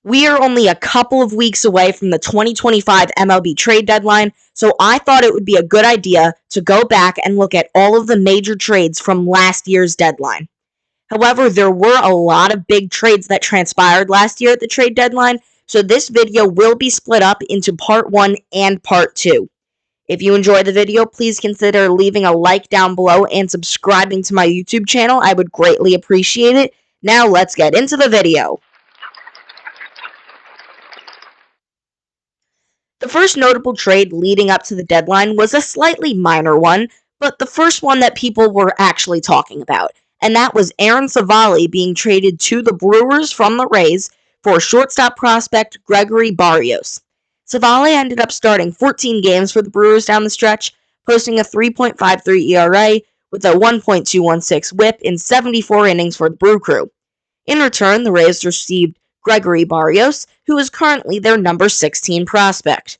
We are only a couple of weeks away from the 2025 MLB trade deadline, so I thought it would be a good idea to go back and look at all of the major trades from last year's deadline. However, there were a lot of big trades that transpired last year at the trade deadline, so this video will be split up into part 1 and part 2. If you enjoyed the video, please consider leaving a like down below and subscribing to my YouTube channel. I would greatly appreciate it. Now let's get into the video. The first notable trade leading up to the deadline was a slightly minor one, but the first one that people were actually talking about, and that was Aaron Civale being traded to the Brewers from the Rays for shortstop prospect Gregory Barrios. Civale ended up starting 14 games for the Brewers down the stretch, posting a 3.53 ERA with a 1.216 whip in 74 innings for the Brew Crew. In return, the Rays received Gregory Barrios, who is currently their number 16 prospect.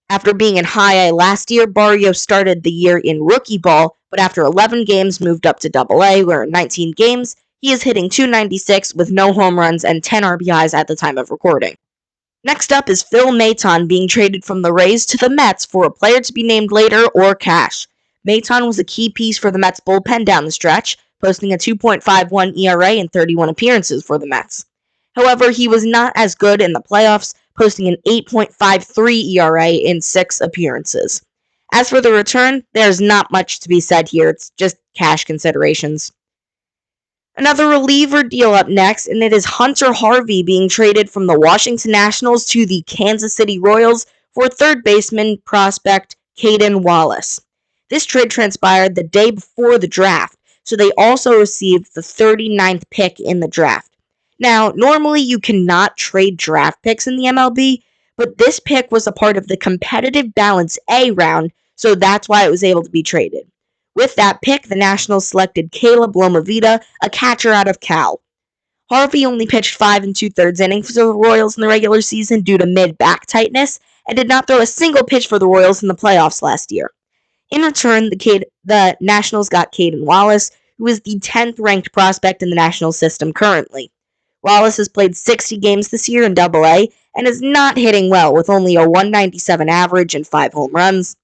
After being in high A last year, Barrios started the year in rookie ball, but after 11 games moved up to Double A, where in 19 games, he is hitting .296 with no home runs and 10 RBIs at the time of recording. Next up is Phil Maton being traded from the Rays to the Mets for a player to be named later or cash. Maton was a key piece for the Mets bullpen down the stretch, posting a 2.51 ERA in 31 appearances for the Mets. However, he was not as good in the playoffs, posting an 8.53 ERA in 6 appearances. As for the return, there's not much to be said here, it's just cash considerations. Another reliever deal up next, and it is Hunter Harvey being traded from the Washington Nationals to the Kansas City Royals for third baseman prospect Caden Wallace. This trade transpired the day before the draft, so they also received the 39th pick in the draft. Now, normally you cannot trade draft picks in the MLB, but this pick was a part of the competitive balance A round, so that's why it was able to be traded. With that pick, the Nationals selected Caleb Lomavita, a catcher out of Cal. Harvey only pitched 5 2/3 innings for the Royals in the regular season due to mid-back tightness, and did not throw a single pitch for the Royals in the playoffs last year. In return, the Nationals got Caden Wallace, who is the 10th ranked prospect in the National system currently. Wallace has played 60 games this year in Double A and is not hitting well with only a 197 average and 5 home runs.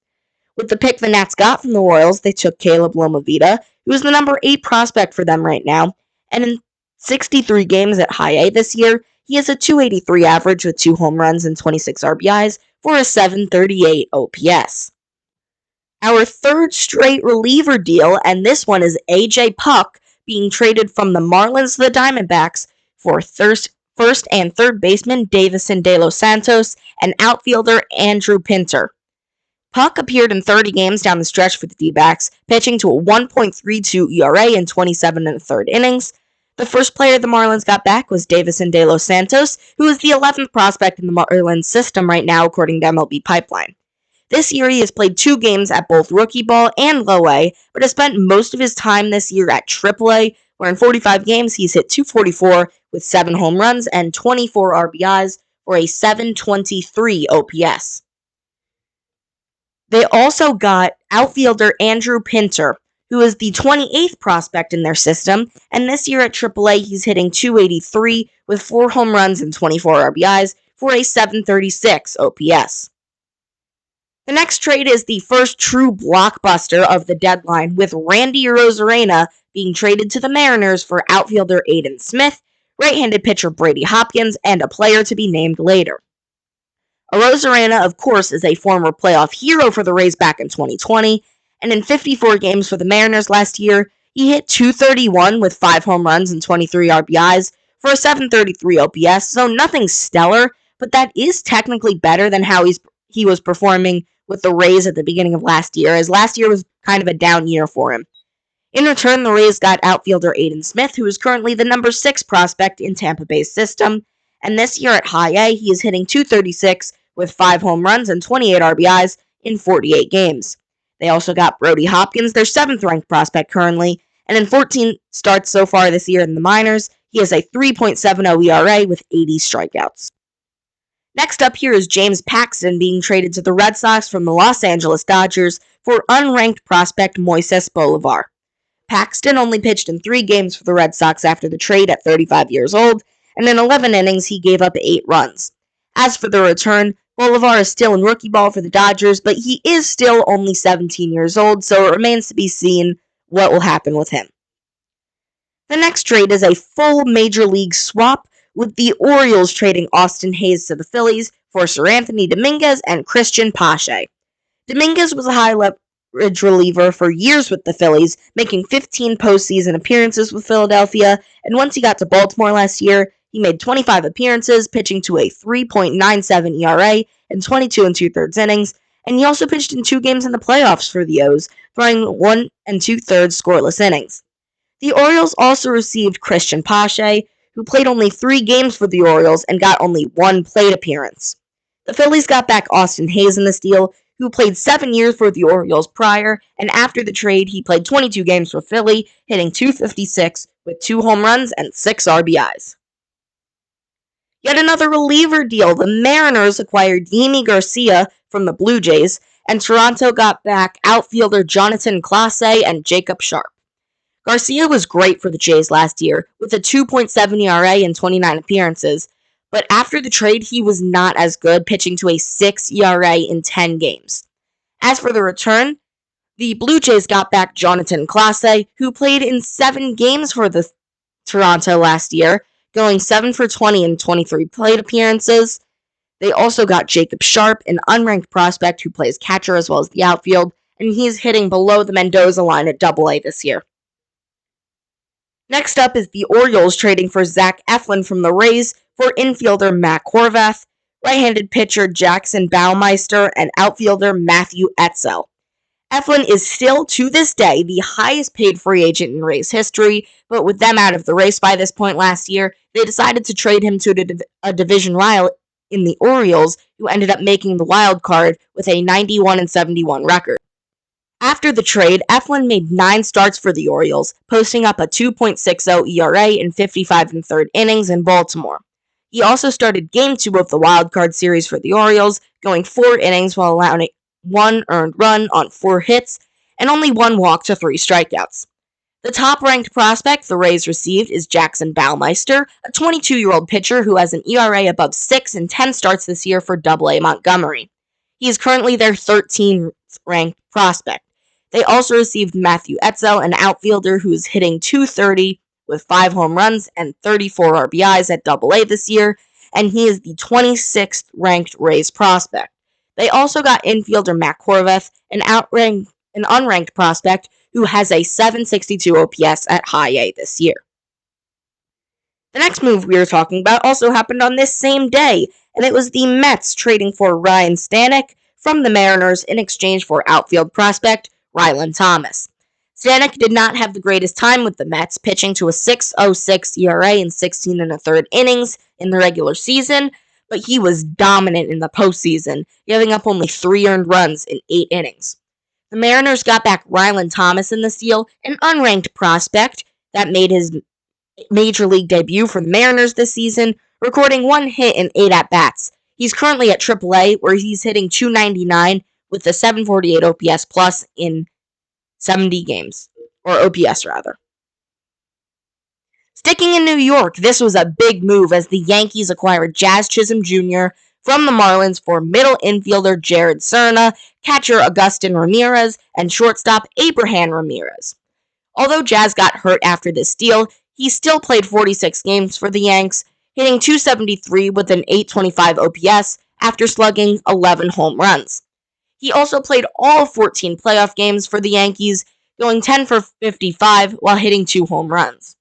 With the pick the Nats got from the Royals, they took Caleb Lomavita, who is the number 8 prospect for them right now, and in 63 games at High A this year, he has a .283 average with 2 home runs and 26 RBIs for a .738 OPS. Our third straight reliever deal, and this one is AJ Puk being traded from the Marlins to the Diamondbacks for first and third baseman Davison De Los Santos and outfielder Andrew Pinter. Puk appeared in 30 games down the stretch for the D-backs, pitching to a 1.32 ERA in 27 1/3 innings. The first player the Marlins got back was Davison De Los Santos, who is the 11th prospect in the Marlins system right now according to MLB Pipeline. This year he has played 2 games at both rookie ball and low A, but has spent most of his time this year at Triple A, where in 45 games he's hit .244 with 7 home runs and 24 RBIs for a .723 OPS. They also got outfielder Andrew Pinter, who is the 28th prospect in their system, and this year at AAA he's hitting .283 with 4 home runs and 24 RBIs for a .736 OPS. The next trade is the first true blockbuster of the deadline, with Randy Arozarena being traded to the Mariners for outfielder Aiden Smith, right-handed pitcher Brady Hopkins, and a player to be named later. Arozarena, of course, is a former playoff hero for the Rays back in 2020, and in 54 games for the Mariners last year, he hit .231 with 5 home runs and 23 RBIs for a .733 OPS, so nothing stellar, but that is technically better than how he was performing with the Rays at the beginning of last year, as last year was kind of a down year for him. In return, the Rays got outfielder Aiden Smith, who is currently the number 6 prospect in Tampa Bay's system, and this year at High A, he is hitting .236 with 5 home runs and 28 RBIs in 48 games. They also got Brody Hopkins, their 7th ranked prospect currently, and in 14 starts so far this year in the minors, he has a 3.70 ERA with 80 strikeouts. Next up here is James Paxton being traded to the Red Sox from the Los Angeles Dodgers for unranked prospect Moises Bolivar. Paxton only pitched in 3 games for the Red Sox after the trade at 35 years old, and in 11 innings he gave up 8 runs. As for the return, Bolivar is still in rookie ball for the Dodgers, but he is still only 17 years old, so it remains to be seen what will happen with him. The next trade is a full Major League swap, with the Orioles trading Austin Hayes to the Phillies for Sir Anthony Dominguez and Christian Pache. Dominguez was a high-leverage reliever for years with the Phillies, making 15 postseason appearances with Philadelphia, and once he got to Baltimore last year, he made 25 appearances, pitching to a 3.97 ERA in 22 2/3 innings, and he also pitched in 2 games in the playoffs for the O's, throwing 1 2/3 scoreless innings. The Orioles also received Christian Pache, who played only 3 games for the Orioles and got only 1 plate appearance. The Phillies got back Austin Hayes in this deal, who played 7 years for the Orioles prior, and after the trade, he played 22 games for Philly, hitting .256 with 2 home runs and 6 RBIs. Yet another reliever deal. The Mariners acquired Yimi Garcia from the Blue Jays, and Toronto got back outfielder Jonathan Clase and Jacob Sharp. Garcia was great for the Jays last year, with a 2.7 ERA in 29 appearances, but after the trade, he was not as good, pitching to a 6 ERA in 10 games. As for the return, the Blue Jays got back Jonathan Clase, who played in 7 games for the Toronto last year, going 7 for 20 in 23 plate appearances. They also got Jacob Sharp, an unranked prospect who plays catcher as well as the outfield, and he's hitting below the Mendoza line at AA this year. Next up is the Orioles trading for Zach Eflin from the Rays for infielder Matt Horvath, right-handed pitcher Jackson Baumeister, and outfielder Matthew Etzel. Eflin is still, to this day, the highest paid free agent in Rays history, but with them out of the race by this point last year, they decided to trade him to a division rival in the Orioles, who ended up making the wild card with a 91-71 record. After the trade, Eflin made 9 starts for the Orioles, posting up a 2.60 ERA in 55 1/3 innings in Baltimore. He also started Game 2 of the wild card series for the Orioles, going 4 innings while allowing 1 earned run on 4 hits and only 1 walk to 3 strikeouts. The top-ranked prospect the Rays received is Jackson Baumeister, a 22-year-old pitcher who has an ERA above 6 in 10 starts this year for AA Montgomery. He is currently their 13th-ranked prospect. They also received Matthew Etzel, an outfielder who is hitting .230 with 5 home runs and 34 RBIs at AA this year, and he is the 26th ranked Rays prospect. They also got infielder Matt Horvath, an unranked prospect who has a 762 OPS at high A this year. The next move we are talking about also happened on this same day, and it was the Mets trading for Ryan Stanek from the Mariners in exchange for outfield prospect Rylan Thomas. Stanek did not have the greatest time with the Mets, pitching to a 6.06 ERA in 16 1/3 innings in the regular season, but he was dominant in the postseason, giving up only 3 earned runs in 8 innings. The Mariners got back Rylan Thomas in this deal, an unranked prospect that made his major league debut for the Mariners this season, recording 1 hit in 8 at-bats. He's currently at AAA, where he's hitting .299 with a 748 OPS plus in 70 games, or OPS rather. Sticking in New York, this was a big move as the Yankees acquired Jazz Chisholm Jr. from the Marlins for middle infielder Jared Serna, catcher Agustin Ramirez, and shortstop Abraham Ramirez. Although Jazz got hurt after this deal, he still played 46 games for the Yanks, hitting .273 with an .825 OPS after slugging 11 home runs. He also played all 14 playoff games for the Yankees, going 10 for 55 while hitting 2 home runs.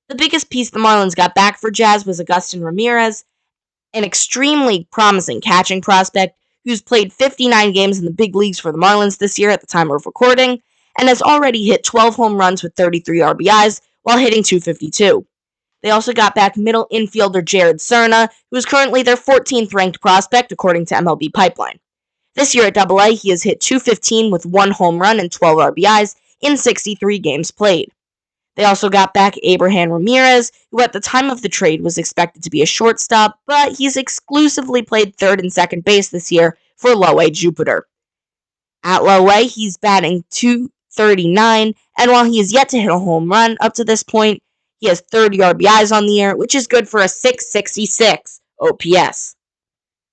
The biggest piece the Marlins got back for Jazz was Agustin Ramirez, an extremely promising catching prospect who's played 59 games in the big leagues for the Marlins this year at the time of recording, and has already hit 12 home runs with 33 RBIs while hitting .252. They also got back middle infielder Jared Serna, who is currently their 14th ranked prospect according to MLB Pipeline. This year at AA, he has hit .215 with 1 home run and 12 RBIs in 63 games played. They also got back Abraham Ramirez, who at the time of the trade was expected to be a shortstop, but he's exclusively played third and second base this year for Low A Jupiter. At Low A, he's batting .239, and while he is yet to hit a home run up to this point, He has 30 RBIs on the year, which is good for a 666 OPS.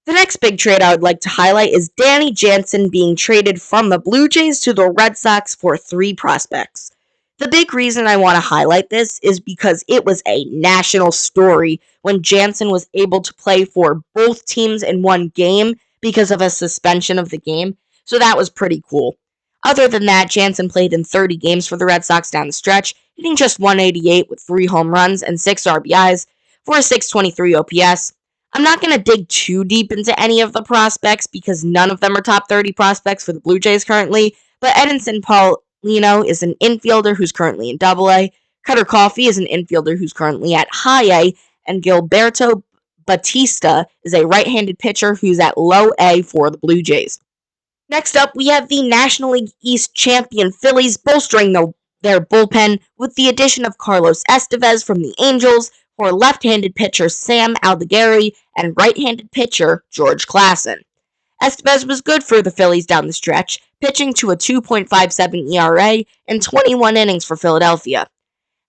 The next big trade I would like to highlight is Danny Jansen being traded from the Blue Jays to the Red Sox for 3 prospects. The big reason I want to highlight this is because it was a national story when Jansen was able to play for both teams in one game because of a suspension of the game, so that was pretty cool. Other than that, Jansen played in 30 games for the Red Sox down the stretch, hitting just 188 with 3 home runs and 6 RBIs for a 623 OPS. I'm not going to dig too deep into any of the prospects because none of them are top 30 prospects for the Blue Jays currently, but Edinson Paulino is an infielder who's currently in Double-A, Cutter Coffey is an infielder who's currently at High-A, and Gilberto Batista is a right-handed pitcher who's at Low-A for the Blue Jays. Next up, we have the National League East champion Phillies bolstering their bullpen with the addition of Carlos Estevez from the Angels for left-handed pitcher Sam Aldeguerri and right-handed pitcher George Klassen. Estevez was good for the Phillies down the stretch, pitching to a 2.57 ERA in 21 innings for Philadelphia.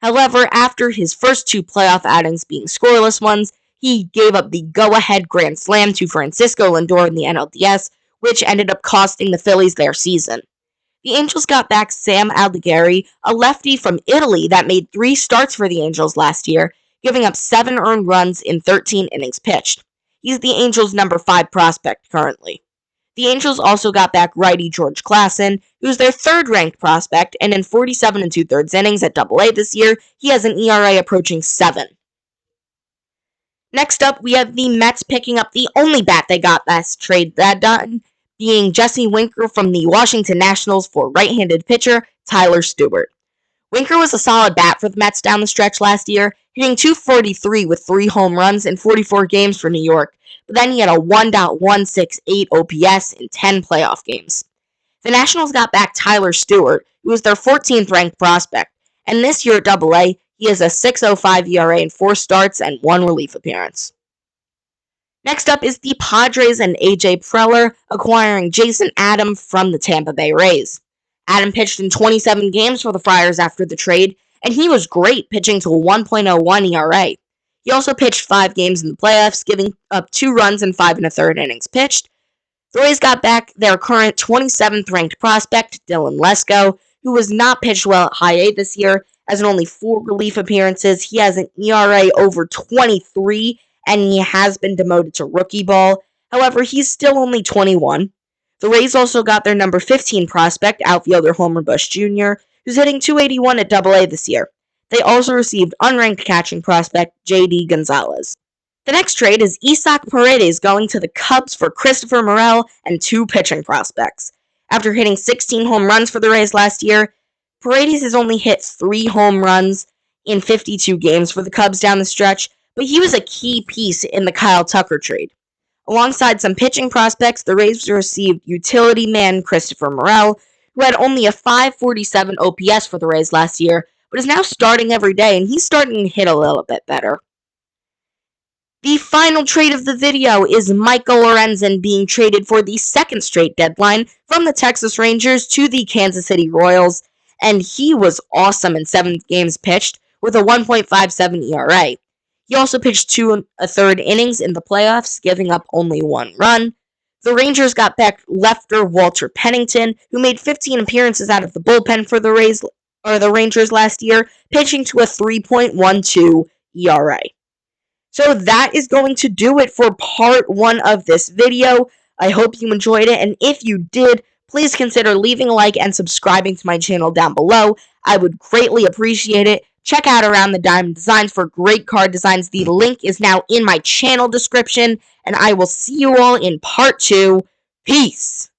However, after his first 2 playoff outings being scoreless ones, he gave up the go-ahead grand slam to Francisco Lindor in the NLDS, which ended up costing the Phillies their season. The Angels got back Sam Aldeguerri, a lefty from Italy that made 3 starts for the Angels last year, giving up 7 earned runs in 13 innings pitched. He's the Angels' number 5 prospect currently. The Angels also got back righty George Klassen, who's their 3rd-ranked prospect, and in 47 2/3 innings at Double-A this year, he has an ERA approaching 7. Next up, we have the Mets picking up the only bat they got last trade that done, being Jesse Winker from the Washington Nationals for right-handed pitcher Tyler Stewart. Winker was a solid bat for the Mets down the stretch last year, hitting .243 with 3 home runs in 44 games for New York, but then he had a 1.168 OPS in 10 playoff games. The Nationals got back Tyler Stewart, who was their 14th-ranked prospect, and this year at Double-A, he has a 6.05 ERA in 4 starts and 1 relief appearance. Next up is the Padres and A.J. Preller acquiring Jason Adam from the Tampa Bay Rays. Adam pitched in 27 games for the Friars after the trade, and he was great, pitching to a 1.01 ERA. He also pitched 5 games in the playoffs, giving up 2 runs in 5 1/3 innings pitched. The Rays got back their current 27th-ranked prospect, Dylan Lesko, who was not pitched well at High-A this year, as in only 4 relief appearances. He has an ERA over 23, and he has been demoted to rookie ball. However, he's still only 21. The Rays also got their number 15 prospect, outfielder Homer Bush Jr., who's hitting .281 at Double-A this year. They also received unranked catching prospect J.D. Gonzalez. The next trade is Isaac Paredes going to the Cubs for Christopher Morel and 2 pitching prospects. After hitting 16 home runs for the Rays last year, Paredes has only hit 3 home runs in 52 games for the Cubs down the stretch, but he was a key piece in the Kyle Tucker trade. Alongside some pitching prospects, the Rays received utility man Christopher Morel, who had only a .547 OPS for the Rays last year, but is now starting every day, and he's starting to hit a little bit better. The final trade of the video is Michael Lorenzen being traded for the 2nd straight deadline from the Texas Rangers to the Kansas City Royals, and he was awesome in 7 games pitched with a 1.57 ERA. He also pitched 2 1/3 innings in the playoffs, giving up only 1 run. The Rangers got back lefter Walter Pennington, who made 15 appearances out of the bullpen for the Rangers last year, pitching to a 3.12 ERA. So that is going to do it for part 1 of this video. I hope you enjoyed it, and if you did, please consider leaving a like and subscribing to my channel down below. I would greatly appreciate it. Check out Around the Diamond Designs for great card designs. The link is now in my channel description, and I will see you all in part 2. Peace!